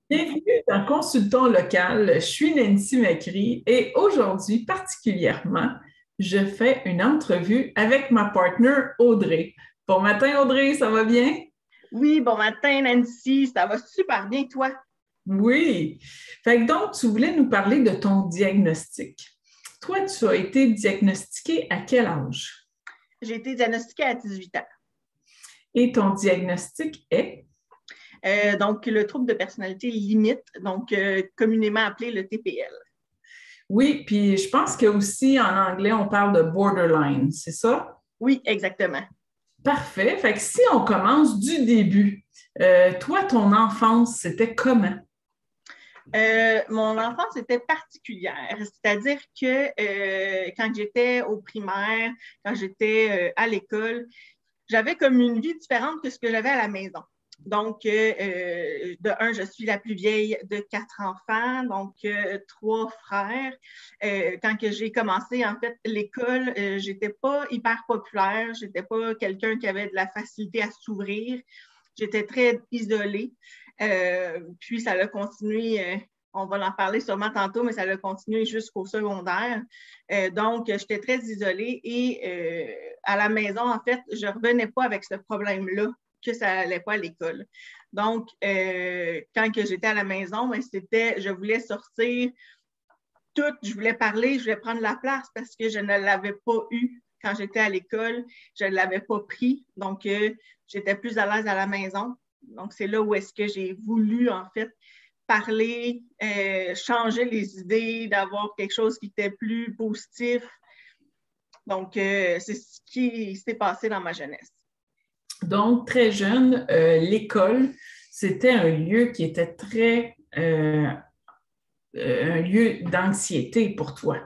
Bienvenue dans Consultons local. Je suis Nancy Macri et aujourd'hui, particulièrement, je fais une entrevue avec ma partenaire Audrey. Bon matin, Audrey, ça va bien? Oui, bon matin, Nancy. Ça va super bien, toi? Oui. Fait que donc, tu voulais nous parler de ton diagnostic. Toi, tu as été diagnostiqué à quel âge? J'ai été diagnostiquée à 18 ans. Et ton diagnostic est? Donc, le trouble de personnalité limite, donc communément appelé le TPL. Oui, puis je pense que aussi en anglais, on parle de borderline, c'est ça? Oui, exactement. Parfait. Fait que si on commence du début, toi, ton enfance, c'était comment? Mon enfance était particulière, c'est-à-dire que quand j'étais au primaire, quand j'étais à l'école, j'avais comme une vie différente que ce que j'avais à la maison. Donc, de un, je suis la plus vieille de quatre enfants, donc trois frères. Quand que j'ai commencé, en fait, l'école, j'étais pas hyper populaire, j'étais pas quelqu'un qui avait de la facilité à s'ouvrir. J'étais très isolée. Puis, ça a continué, on va en parler sûrement tantôt, mais ça a continué jusqu'au secondaire. Donc, j'étais très isolée et à la maison, en fait, je ne revenais pas avec ce problème-là que ça n'allait pas à l'école. Donc, quand que j'étais à la maison, ben, je voulais sortir tout, je voulais parler, je voulais prendre la place parce que je ne l'avais pas eu quand j'étais à l'école, je ne l'avais pas pris. Donc, j'étais plus à l'aise à la maison. Donc, c'est là où est-ce que j'ai voulu, en fait, parler, changer les idées, d'avoir quelque chose qui était plus positif. Donc, c'est ce qui s'est passé dans ma jeunesse. Donc, très jeune, l'école, c'était un lieu qui était un lieu d'anxiété pour toi.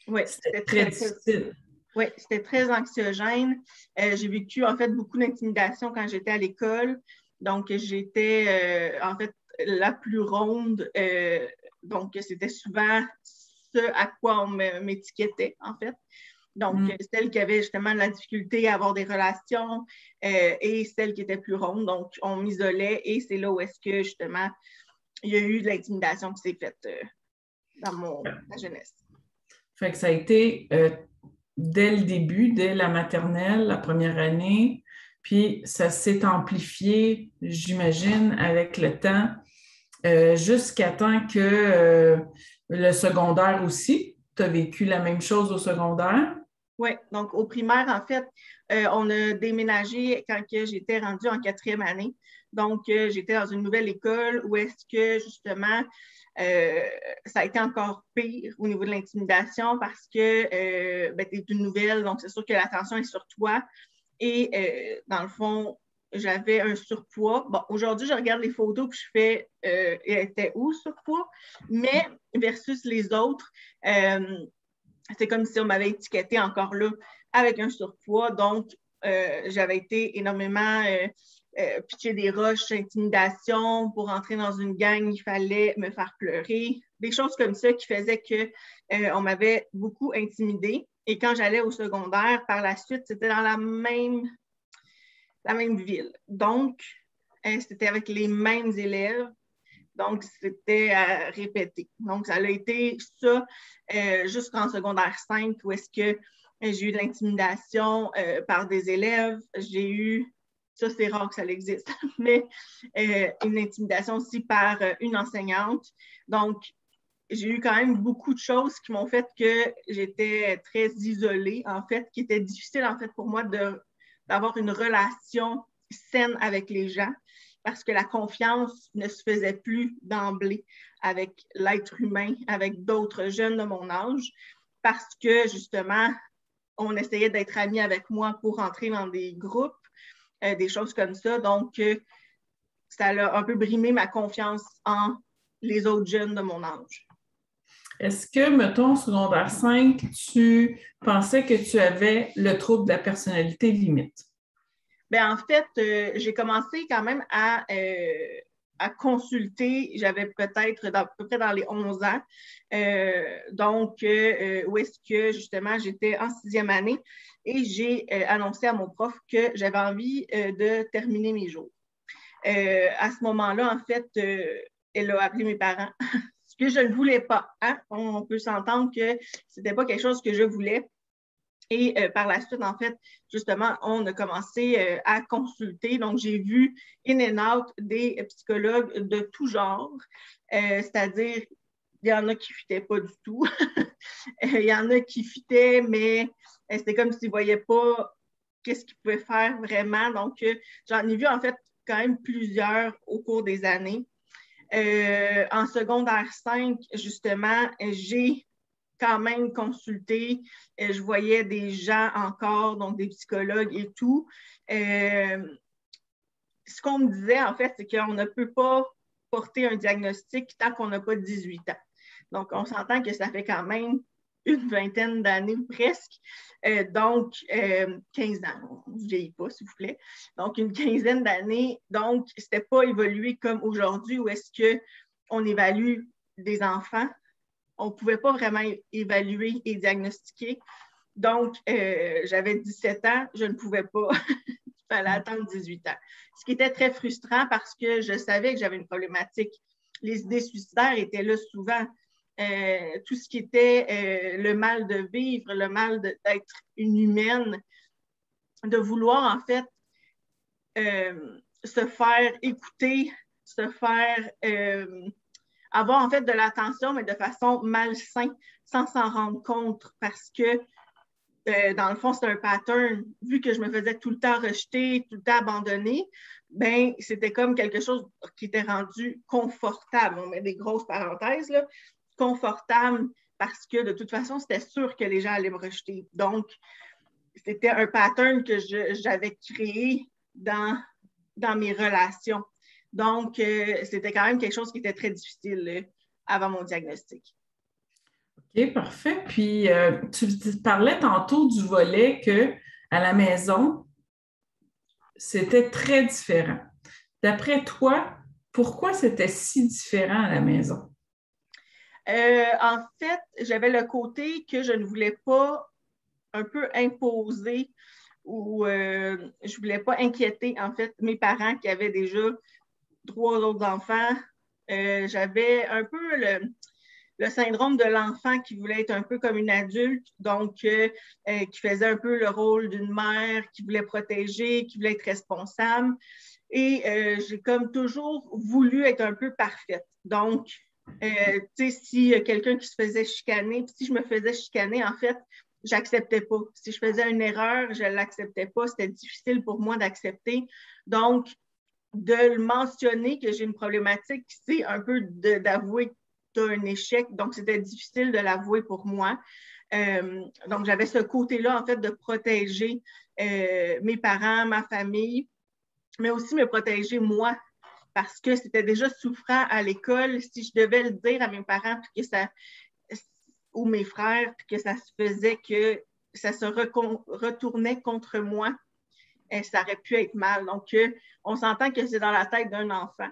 Oui, C'était très difficile. oui, c'était très anxiogène. J'ai vécu, en fait, beaucoup d'intimidation quand j'étais à l'école. Donc, j'étais, en fait, la plus ronde. Donc, c'était souvent ce à quoi on m'étiquetait, en fait. Donc, Mm. celle qui avait justement de la difficulté à avoir des relations et celle qui était plus ronde. Donc, on m'isolait et c'est là où est-ce que, justement, il y a eu de l'intimidation qui s'est faite dans ma jeunesse. Fait que ça a été dès le début, dès la maternelle, la première année, puis ça s'est amplifié, j'imagine, avec le temps, jusqu'à temps que le secondaire aussi. Tu as vécu la même chose au secondaire? Oui, donc au primaire, en fait, on a déménagé quand j'étais rendue en quatrième année. Donc, j'étais dans une nouvelle école où est-ce que justement, euh, ça a été encore pire au niveau de l'intimidation parce que ben, tu es une nouvelle, donc c'est sûr que l'attention est sur toi. Et dans le fond, j'avais un surpoids. Bon, aujourd'hui, je regarde les photos et je fais, elle était où surpoids? Mais versus les autres, c'est comme si on m'avait étiqueté encore là avec un surpoids. Donc, j'avais été énormément pitcher des roches, intimidation. Pour entrer dans une gang, il fallait me faire pleurer. Des choses comme ça qui faisaient qu'on m'avait beaucoup intimidée. Et quand j'allais au secondaire, par la suite, c'était dans la même ville. Donc, c'était avec les mêmes élèves. Donc, c'était à répéter. Donc, ça a été ça jusqu'en secondaire 5 où est-ce que j'ai eu de l'intimidation par des élèves. J'ai eu, ça c'est rare que ça existe, mais une intimidation aussi par une enseignante. Donc, j'ai eu quand même beaucoup de choses qui m'ont fait que j'étais très isolée, en fait, qui était difficile, en fait, pour moi d'avoir une relation saine avec les gens parce que la confiance ne se faisait plus d'emblée avec l'être humain, avec d'autres jeunes de mon âge, parce que justement, on essayait d'être amis avec moi pour entrer dans des groupes, des choses comme ça. Donc, ça a un peu brimé ma confiance en les autres jeunes de mon âge. Est-ce que, mettons, secondaire 5, tu pensais que tu avais le trouble de la personnalité limite? Bien, en fait, j'ai commencé quand même à consulter. J'avais peut-être à peu près dans les 11 ans. Donc, où est-ce que justement j'étais en sixième année et j'ai annoncé à mon prof que j'avais envie de terminer mes jours. À ce moment-là, en fait, elle a appelé mes parents, ce que je ne voulais pas. Hein? On peut s'entendre que ce n'était pas quelque chose que je voulais. Et par la suite, en fait, justement, on a commencé à consulter. Donc, j'ai vu in and out des psychologues de tout genre, c'est-à-dire, il y en a qui ne fitaient pas du tout. Il y en a qui fitaient, mais c'était comme s'ils ne voyaient pas qu'est-ce qu'ils pouvaient faire vraiment. Donc, j'en ai vu, en fait, quand même plusieurs au cours des années. En secondaire 5, justement, j'ai quand même consulté. Je voyais des gens encore, donc des psychologues et tout. Ce qu'on me disait, en fait, c'est qu'on ne peut pas porter un diagnostic tant qu'on n'a pas 18 ans. Donc, on s'entend que ça fait quand même une vingtaine d'années presque. Donc, 15 ans, on ne vieillit pas, s'il vous plaît. Donc, une quinzaine d'années. Donc, ce n'était pas évolué comme aujourd'hui où est-ce qu'on évalue des enfants. On ne pouvait pas vraiment évaluer et diagnostiquer. Donc, j'avais 17 ans, je ne pouvais pas. Il fallait attendre 18 ans. Ce qui était très frustrant parce que je savais que j'avais une problématique. Les idées suicidaires étaient là souvent. Tout ce qui était le mal de vivre, le mal d'être une humaine, de vouloir en fait se faire écouter, se faire avoir en fait de l'attention, mais de façon malsaine, sans s'en rendre compte, parce que dans le fond, c'est un pattern. Vu que je me faisais tout le temps rejeter, tout le temps abandonner, ben c'était comme quelque chose qui était rendu confortable. On met des grosses parenthèses, là, confortable, parce que de toute façon, c'était sûr que les gens allaient me rejeter. Donc, c'était un pattern que j'avais créé dans mes relations. Donc, c'était quand même quelque chose qui était très difficile avant mon diagnostic. OK, parfait. Puis, tu parlais tantôt du volet qu'à la maison, c'était très différent. D'après toi, pourquoi c'était si différent à la maison? En fait, j'avais le côté que je ne voulais pas un peu imposer ou je ne voulais pas inquiéter, en fait, mes parents qui avaient déjà 3 autres enfants. J'avais un peu le syndrome de l'enfant qui voulait être un peu comme une adulte, donc qui faisait un peu le rôle d'une mère, qui voulait protéger, qui voulait être responsable. Et j'ai comme toujours voulu être un peu parfaite. Donc, tu sais, si quelqu'un qui se faisait chicaner, puis si je me faisais chicaner, en fait, j'acceptais pas. Si je faisais une erreur, je l'acceptais pas. C'était difficile pour moi d'accepter. Donc, de le mentionner que j'ai une problématique, c'est un peu d'avouer que tu as un échec. Donc, c'était difficile de l'avouer pour moi. Donc, j'avais ce côté-là, en fait, de protéger mes parents, ma famille, mais aussi me protéger moi, parce que c'était déjà souffrant à l'école. Si je devais le dire à mes parents puis que ça, ou mes frères, puis que ça se faisait que ça se retournait contre moi, ça aurait pu être mal. Donc, on s'entend que c'est dans la tête d'un enfant.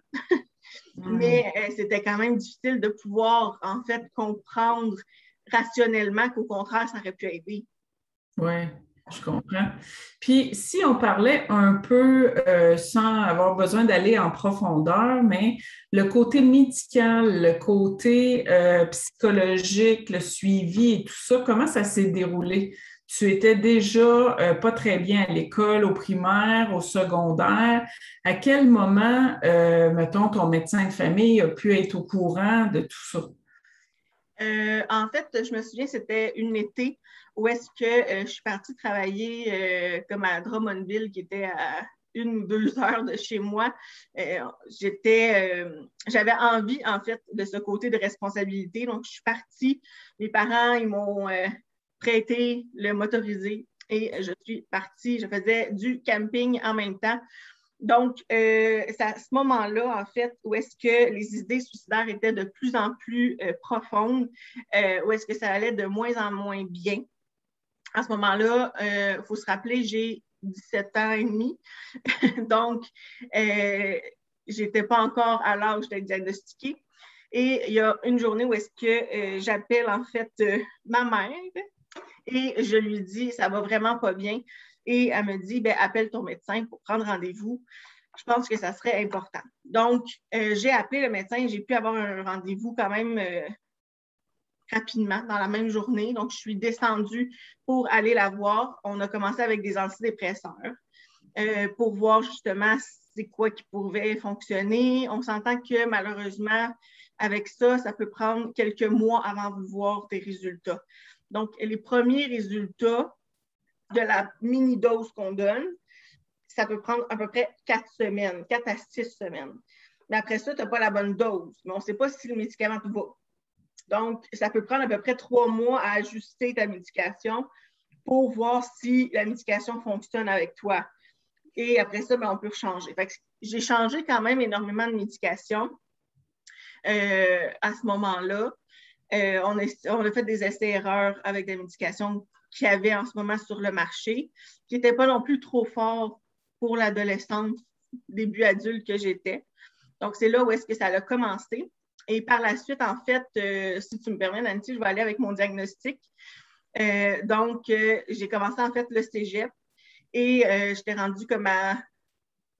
Mais c'était quand même difficile de pouvoir, en fait, comprendre rationnellement qu'au contraire, ça aurait pu aider. Oui, je comprends. Puis, si on parlait un peu, sans avoir besoin d'aller en profondeur, mais le côté médical, le côté psychologique, le suivi et tout ça, comment ça s'est déroulé? Tu étais déjà pas très bien à l'école, au primaire, au secondaire. À quel moment, mettons, ton médecin de famille a pu être au courant de tout ça? En fait, je me souviens, c'était une été où est-ce que je suis partie travailler comme à Drummondville, qui était à 1 ou 2 heures de chez moi. J'avais envie, en fait, de ce côté de responsabilité. Donc, je suis partie. Mes parents, ils m'ont prêté le motorisé et je suis partie. Je faisais du camping en même temps. Donc, c'est à ce moment-là, en fait, où est-ce que les idées suicidaires étaient de plus en plus profondes, où est-ce que ça allait de moins en moins bien. À ce moment-là, il faut se rappeler, j'ai 17 ans et demi. Donc, je n'étais pas encore à l'âge d'être diagnostiquée. Et il y a une journée où est-ce que j'appelle, en fait, ma mère et je lui dis, ça va vraiment pas bien. Et elle me dit, ben, appelle ton médecin pour prendre rendez-vous. je pense que ça serait important. Donc, j'ai appelé le médecin, j'ai pu avoir un rendez-vous quand même rapidement, dans la même journée. Donc, je suis descendue pour aller la voir. On a commencé avec des antidépresseurs pour voir justement c'est quoi qui pouvait fonctionner. On s'entend que malheureusement, avec ça, ça peut prendre quelques mois avant de voir des résultats. Donc, les premiers résultats de la mini-dose qu'on donne, ça peut prendre à peu près 4 semaines, 4 à 6 semaines. Mais après ça, tu n'as pas la bonne dose. Mais on ne sait pas si le médicament te va. Donc, ça peut prendre à peu près 3 mois à ajuster ta médication pour voir si la médication fonctionne avec toi. Et après ça, on peut changer. J'ai changé quand même énormément de médication à ce moment-là. On a fait des essais-erreurs avec des médications qu'il y avait en ce moment sur le marché, qui n'étaient pas non plus trop forts pour l'adolescente, début adulte que j'étais. Donc, c'est là où est-ce que ça a commencé. Et par la suite, en fait, si tu me permets, Nancy, je vais aller avec mon diagnostic. Donc, j'ai commencé en fait le cégep et j'étais rendue comme à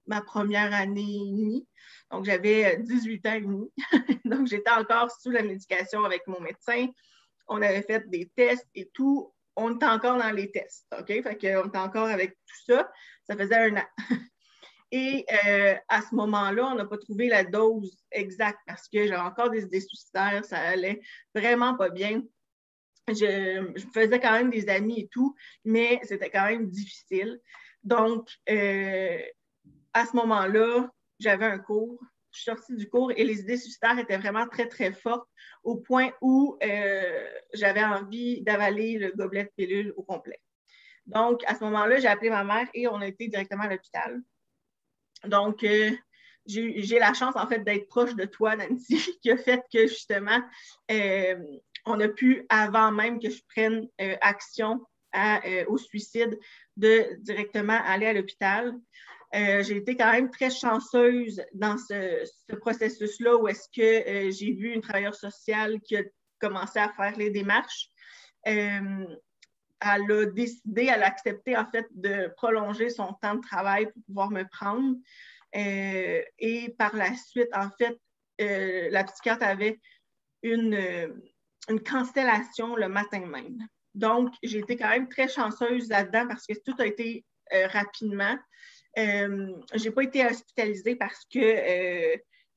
ma première année et demie. Donc, j'avais 18 ans et demi. Donc, j'étais encore sous la médication avec mon médecin. On avait fait des tests et tout. On était encore dans les tests, OK? Fait qu'on était encore avec tout ça. Ça faisait 1 an. Et à ce moment-là, on n'a pas trouvé la dose exacte parce que j'avais encore des idées suicidaires. Ça allait vraiment pas bien. Je faisais quand même des amis et tout, mais c'était quand même difficile. Donc, à ce moment-là, j'avais un cours. Je suis sortie du cours et les idées suicidaires étaient vraiment très, très fortes au point où j'avais envie d'avaler le gobelet de pilule au complet. Donc, à ce moment-là, j'ai appelé ma mère et on a été directement à l'hôpital. Donc, j'ai la chance, en fait, d'être proche de toi, Nancy, qui a fait que, justement, on a pu, avant même que je prenne action au suicide, de directement aller à l'hôpital. J'ai été quand même très chanceuse dans ce processus-là où est-ce que j'ai vu une travailleuse sociale qui a commencé à faire les démarches. Elle a décidé, elle a accepté en fait de prolonger son temps de travail pour pouvoir me prendre. Et par la suite, en fait, la psychiatre avait une cancellation le matin même. Donc, j'ai été quand même très chanceuse là-dedans parce que tout a été rapidement. Je n'ai pas été hospitalisée parce que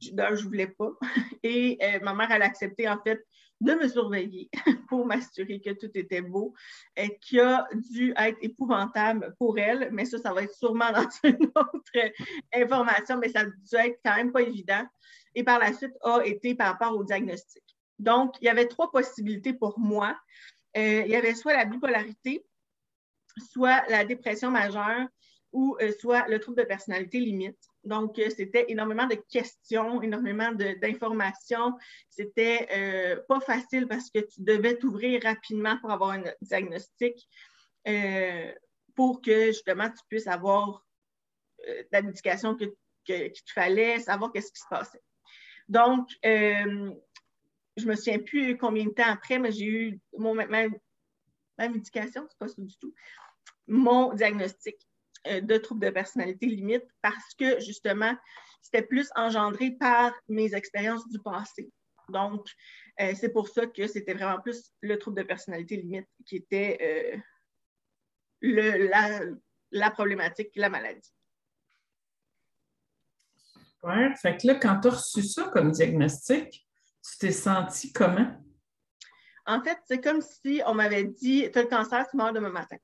je ne voulais pas. Et ma mère, elle a accepté en fait de me surveiller pour m'assurer que tout était beau, qui a dû être épouvantable pour elle, mais ça va être sûrement dans une autre information, mais ça a dû être quand même pas évident. Et par la suite, a été par rapport au diagnostic. Donc, il y avait 3 possibilités pour moi. Il y avait soit la bipolarité, soit la dépression majeure, ou soit le trouble de personnalité limite. Donc, c'était énormément de questions, énormément d'informations. C'était pas facile parce que tu devais t'ouvrir rapidement pour avoir un diagnostic pour que, justement, tu puisses avoir la médication qu'il te fallait, savoir qu'est-ce qui se passait. Donc, je ne me souviens plus combien de temps après, mais j'ai eu ma médication, c'est pas ça du tout, mon diagnostic de trouble de personnalité limite parce que, justement, c'était plus engendré par mes expériences du passé. Donc, c'est pour ça que c'était vraiment plus le trouble de personnalité limite qui était la problématique, la maladie. Ouais. Fait que là, quand tu as reçu ça comme diagnostic, tu t'es senti comment? En fait, c'est comme si on m'avait dit « Tu as le cancer, tu meurs demain matin ».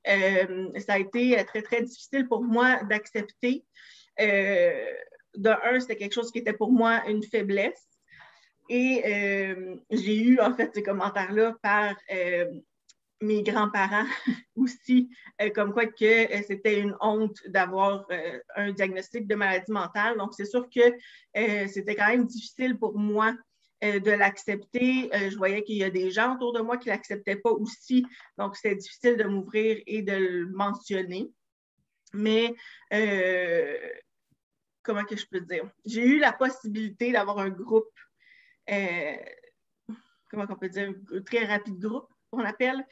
Ça a été très, très difficile pour moi d'accepter. De un, c'était quelque chose qui était pour moi une faiblesse. Et j'ai eu, en fait, ces commentaires-là par mes grands-parents aussi, comme quoi que c'était une honte d'avoir un diagnostic de maladie mentale. Donc, c'est sûr que c'était quand même difficile pour moi de l'accepter. Je voyais qu'il y a des gens autour de moi qui ne l'acceptaient pas aussi. Donc, c'était difficile de m'ouvrir et de le mentionner. Mais, comment que je peux dire? J'ai eu la possibilité d'avoir un groupe, comment on peut dire, un très rapide groupe, qu'on appelle,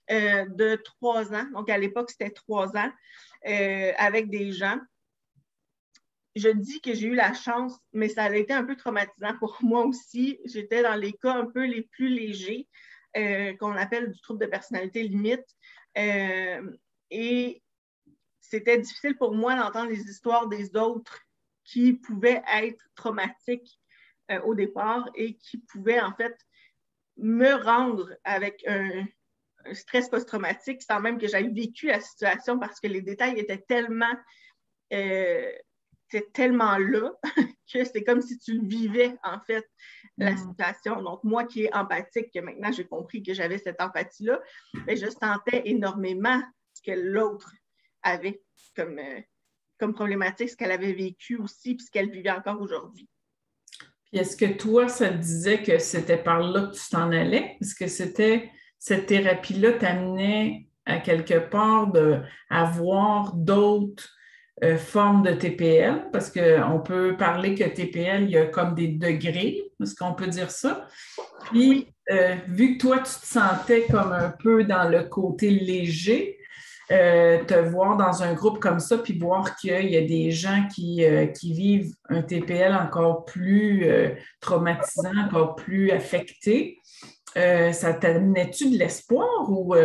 de 3 ans. Donc, à l'époque, c'était 3 ans avec des gens je dis que j'ai eu la chance, mais ça a été un peu traumatisant pour moi aussi. J'étais dans les cas un peu les plus légers, qu'on appelle du trouble de personnalité limite. Et c'était difficile pour moi d'entendre les histoires des autres qui pouvaient être traumatiques au départ et qui pouvaient en fait me rendre avec un stress post-traumatique sans même que j'aie vécu la situation parce que les détails étaient tellement là que c'est comme si tu vivais en fait la situation. Donc moi qui est empathique, que maintenant j'ai compris que j'avais cette empathie-là, bien, je sentais énormément ce que l'autre avait comme problématique, ce qu'elle avait vécu aussi, puis ce qu'elle vivait encore aujourd'hui. Puis est-ce que toi, ça te disait que c'était par là que tu t'en allais? Est-ce que cette thérapie-là t'amenait à quelque part à voir d'autres formes de TPL? Parce qu'on peut parler que TPL, il y a comme des degrés, est-ce qu'on peut dire ça? Puis, vu que toi, tu te sentais comme un peu dans le côté léger, te voir dans un groupe comme ça, puis voir qu'il y a des gens qui vivent un TPL encore plus traumatisant, encore plus affecté, ça t'amenait-tu de l'espoir ou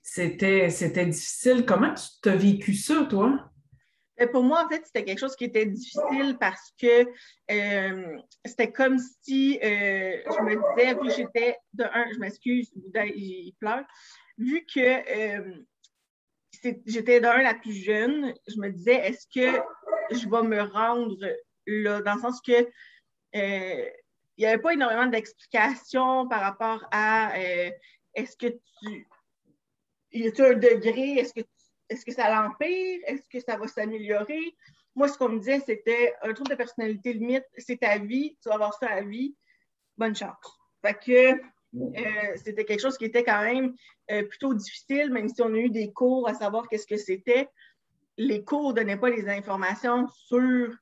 c'était difficile? Comment tu t'as vécu ça, toi? Pour moi, en fait, c'était quelque chose qui était difficile parce que c'était comme si je me disais, vu que j'étais de un, je m'excuse, il pleure, vu que j'étais d'un la plus jeune, je me disais, est-ce que je vais me rendre là, dans le sens que il n'y avait pas énormément d'explications par rapport à est-ce que y a-t-il un degré, est-ce que ça l'empire, est-ce que ça va s'améliorer? Moi, ce qu'on me disait, c'était un trouble de personnalité limite, c'est ta vie, tu vas avoir ça à vie, bonne chance. Fait que c'était quelque chose qui était quand même plutôt difficile, même si on a eu des cours à savoir qu'est-ce que c'était. Les cours ne donnaient pas les informations sur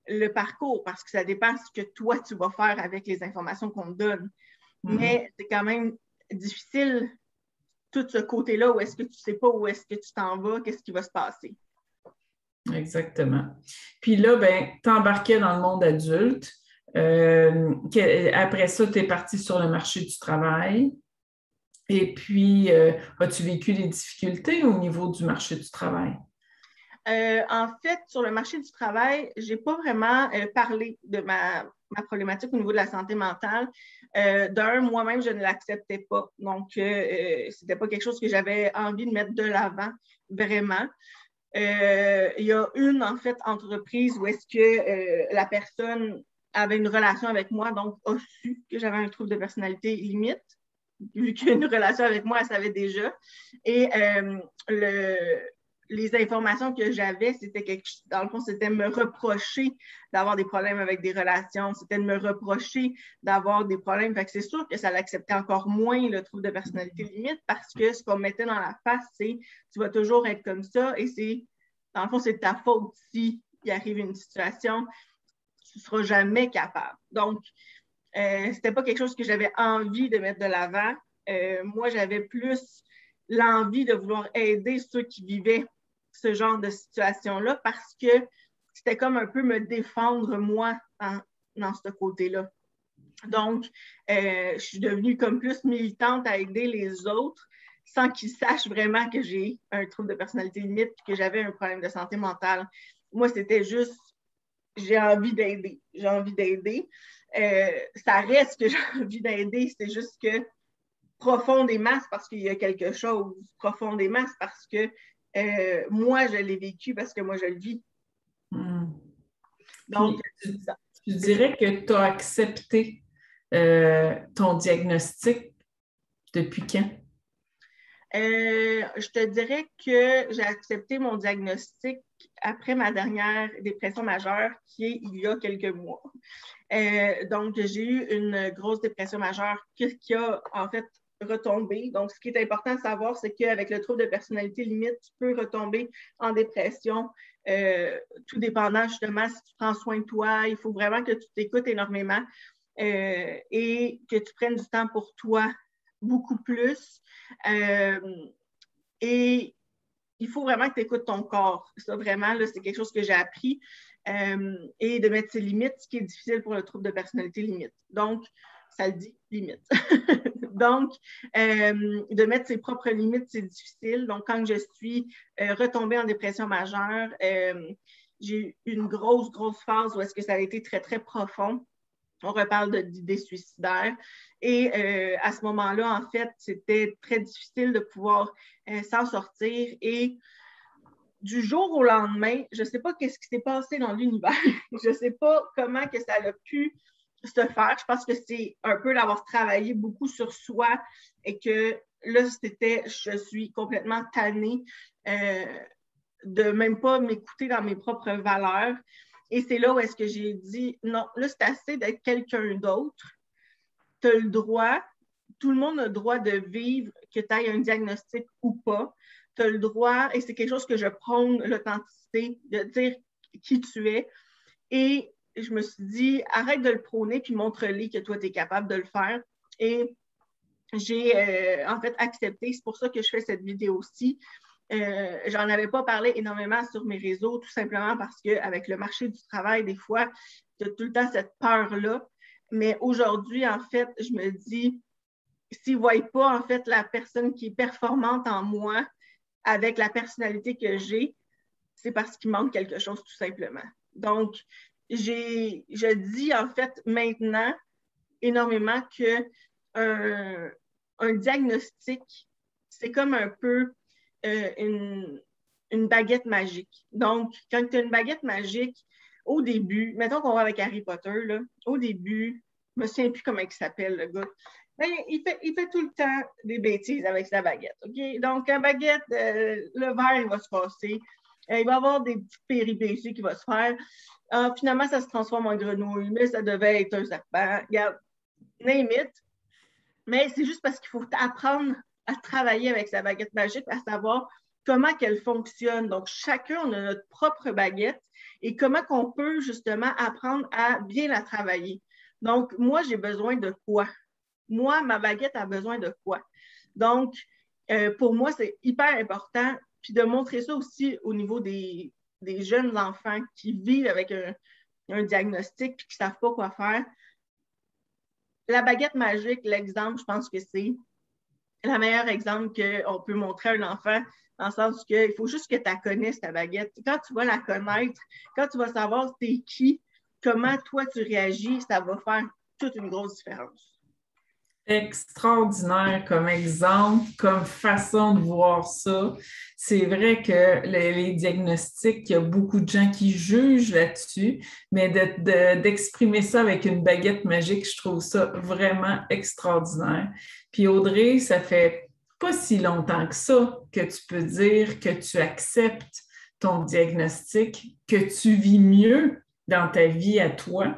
le parcours parce que ça dépend ce que toi, tu vas faire avec les informations qu'on te donne. Mais c'est quand même difficile, tout ce côté-là, où est-ce que tu ne sais pas où est-ce que tu t'en vas, qu'est-ce qui va se passer. Exactement. Puis là, ben, tu embarquais dans le monde adulte. Après ça, tu es parti sur le marché du travail. Et puis, as-tu vécu des difficultés au niveau du marché du travail? En fait, sur le marché du travail, je n'ai pas vraiment parlé de ma problématique au niveau de la santé mentale. D'un, moi-même, je ne l'acceptais pas. Donc, ce n'était pas quelque chose que j'avais envie de mettre de l'avant, vraiment. Il y a une, en fait, entreprise où est-ce que la personne avait une relation avec moi, donc a su que j'avais un trouble de personnalité limite. Vu qu'il y a une relation avec moi, elle savait déjà. Et les informations que j'avais, dans le fond, c'était de me reprocher d'avoir des problèmes avec des relations, c'était de me reprocher d'avoir des problèmes. Fait que c'est sûr que ça l'acceptait encore moins, le trouble de personnalité limite, parce que ce qu'on mettait dans la face, c'est tu vas toujours être comme ça et dans le fond, c'est de ta faute si il arrive une situation, tu ne seras jamais capable. Donc, c'était pas quelque chose que j'avais envie de mettre de l'avant. Moi, j'avais plus l'envie de vouloir aider ceux qui vivaient ce genre de situation-là parce que c'était comme un peu me défendre moi dans ce côté-là. Donc, je suis devenue comme plus militante à aider les autres sans qu'ils sachent vraiment que j'ai un trouble de personnalité limite et que j'avais un problème de santé mentale. Moi, c'était juste, j'ai envie d'aider. J'ai envie d'aider. Ça reste que j'ai envie d'aider, c'est juste que profondément, c'est parce qu'il y a quelque chose. Profondément, c'est parce que moi, je l'ai vécu, parce que moi, je le vis. Donc, tu dirais que tu as accepté ton diagnostic depuis quand? Je te dirais que j'ai accepté mon diagnostic après ma dernière dépression majeure, qui est il y a quelques mois. Donc, j'ai eu une grosse dépression majeure qui a en fait retombé. Donc, ce qui est important de savoir, c'est qu'avec le trouble de personnalité limite, tu peux retomber en dépression, tout dépendant justement si tu prends soin de toi. Il faut vraiment que tu t'écoutes énormément et que tu prennes du temps pour toi beaucoup plus. Et il faut vraiment que tu écoutes ton corps. Ça, vraiment, là, c'est quelque chose que j'ai appris. et de mettre ses limites, ce qui est difficile pour le trouble de personnalité limite. Donc, ça le dit, limite. Donc, de mettre ses propres limites, c'est difficile. Donc, quand je suis retombée en dépression majeure, j'ai eu une grosse phase où est-ce que ça a été très, très profond. On reparle d'idées suicidaires. Et à ce moment-là, en fait, c'était très difficile de pouvoir s'en sortir. Et du jour au lendemain, je ne sais pas qu'est-ce qui s'est passé dans l'univers. Je ne sais pas comment que ça a pu se faire. Je pense que c'est un peu d'avoir travaillé beaucoup sur soi et que là, je suis complètement tannée de même pas m'écouter dans mes propres valeurs. Et c'est là où est-ce que j'ai dit, non, là, c'est assez d'être quelqu'un d'autre. Tu as le droit, tout le monde a le droit de vivre, que tu aies un diagnostic ou pas. Tu as le droit, et c'est quelque chose que je prône, l'authenticité, de dire qui tu es. Et je me suis dit, arrête de le prôner, puis montre-lui que toi, tu es capable de le faire. Et j'ai en fait accepté, c'est pour ça que je fais cette vidéo-ci. J'en avais pas parlé énormément sur mes réseaux, tout simplement parce qu'avec le marché du travail, des fois, tu as tout le temps cette peur-là. Mais aujourd'hui, en fait, je me dis, s'ils ne voient pas, en fait, la personne qui est performante en moi avec la personnalité que j'ai, c'est parce qu'il manque quelque chose, tout simplement. Donc, je dis, en fait, maintenant, énormément que un diagnostic, c'est comme un peu une baguette magique. Donc, quand tu as une baguette magique, au début, mettons qu'on va avec Harry Potter, là, au début, je ne me souviens plus comment il s'appelle, le gars. Ben, il fait tout le temps des bêtises avec sa baguette. OK? Donc, la baguette, le verre, il va se passer. Il va y avoir des petites péripéties qui vont se faire. Finalement, ça se transforme en grenouille, mais ça devait être un serpent. Regarde, name it. Mais c'est juste parce qu'il faut apprendre à travailler avec sa baguette magique, à savoir comment qu'elle fonctionne. Donc, chacun, on a notre propre baguette et comment qu'on peut justement apprendre à bien la travailler. Donc, moi, j'ai besoin de quoi? Moi, ma baguette a besoin de quoi? Donc, pour moi, c'est hyper important. Puis de montrer ça aussi au niveau des jeunes enfants qui vivent avec un diagnostic et qui ne savent pas quoi faire. La baguette magique, l'exemple, je pense que c'est le meilleur exemple qu'on peut montrer à un enfant, dans le sens qu'il faut juste que tu la connaisses, ta baguette. Quand tu vas la connaître, quand tu vas savoir t'es qui, comment toi tu réagis, ça va faire toute une grosse différence. Extraordinaire comme exemple, comme façon de voir ça. C'est vrai que les diagnostics, il y a beaucoup de gens qui jugent là-dessus, mais d'exprimer ça avec une baguette magique, je trouve ça vraiment extraordinaire. Puis Audrey, ça fait pas si longtemps que ça que tu peux dire que tu acceptes ton diagnostic, que tu vis mieux dans ta vie à toi.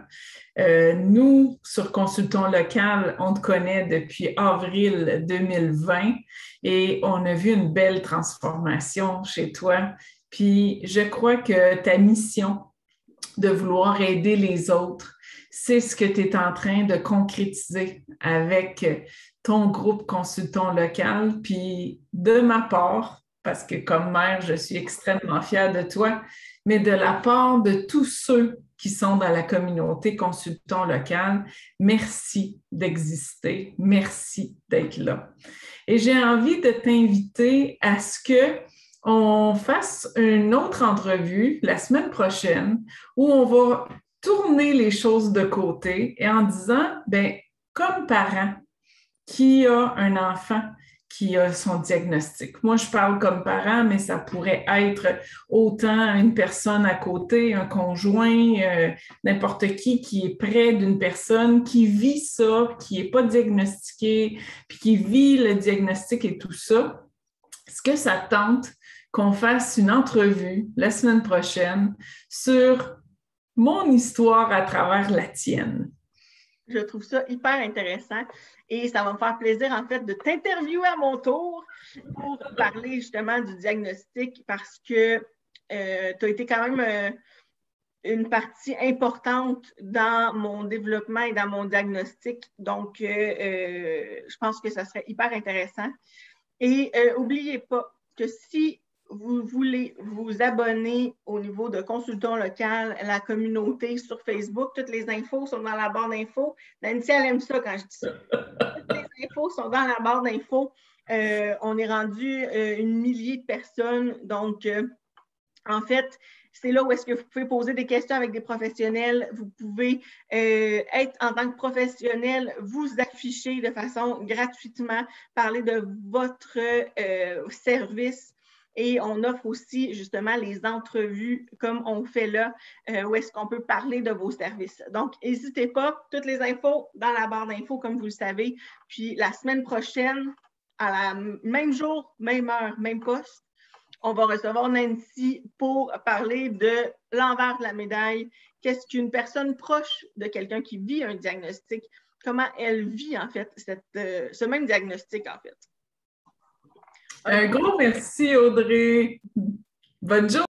Nous, sur Consultons Local, on te connaît depuis avril 2020 et on a vu une belle transformation chez toi. Puis je crois que ta mission de vouloir aider les autres, c'est ce que tu es en train de concrétiser avec ton groupe Consultons Local. Puis de ma part, parce que comme mère, je suis extrêmement fière de toi, mais de la part de tous ceux qui sont dans la communauté Consultons Local, merci d'exister, merci d'être là. Et j'ai envie de t'inviter à ce qu'on fasse une autre entrevue la semaine prochaine où on va tourner les choses de côté et en disant, bien, comme parent qui a un enfant qui a son diagnostic. Moi, je parle comme parent, mais ça pourrait être autant une personne à côté, un conjoint, n'importe qui est près d'une personne qui vit ça, qui n'est pas diagnostiqué, puis qui vit le diagnostic et tout ça. Est-ce que ça tente qu'on fasse une entrevue la semaine prochaine sur mon histoire à travers la tienne? Je trouve ça hyper intéressant et ça va me faire plaisir, en fait, de t'interviewer à mon tour pour parler justement du diagnostic parce que tu as été quand même une partie importante dans mon développement et dans mon diagnostic. Donc, je pense que ça serait hyper intéressant. Et n'oubliez pas que si vous voulez vous abonner au niveau de Consultons local, la communauté sur Facebook, toutes les infos sont dans la barre d'infos. Nancy, elle aime ça quand je dis ça. Toutes les infos sont dans la barre d'infos. On est rendu 1 millier de personnes. Donc, en fait, c'est là où est-ce que vous pouvez poser des questions avec des professionnels. Vous pouvez être en tant que professionnel, vous afficher de façon gratuitement, parler de votre service. Et on offre aussi justement les entrevues comme on fait là, où est-ce qu'on peut parler de vos services. Donc, n'hésitez pas, toutes les infos dans la barre d'infos, comme vous le savez. Puis la semaine prochaine, à la même jour, même heure, même poste, on va recevoir Nancy pour parler de l'envers de la médaille. Qu'est-ce qu'une personne proche de quelqu'un qui vit un diagnostic, comment elle vit en fait ce même diagnostic en fait. Un gros merci Audrey. Bonne journée.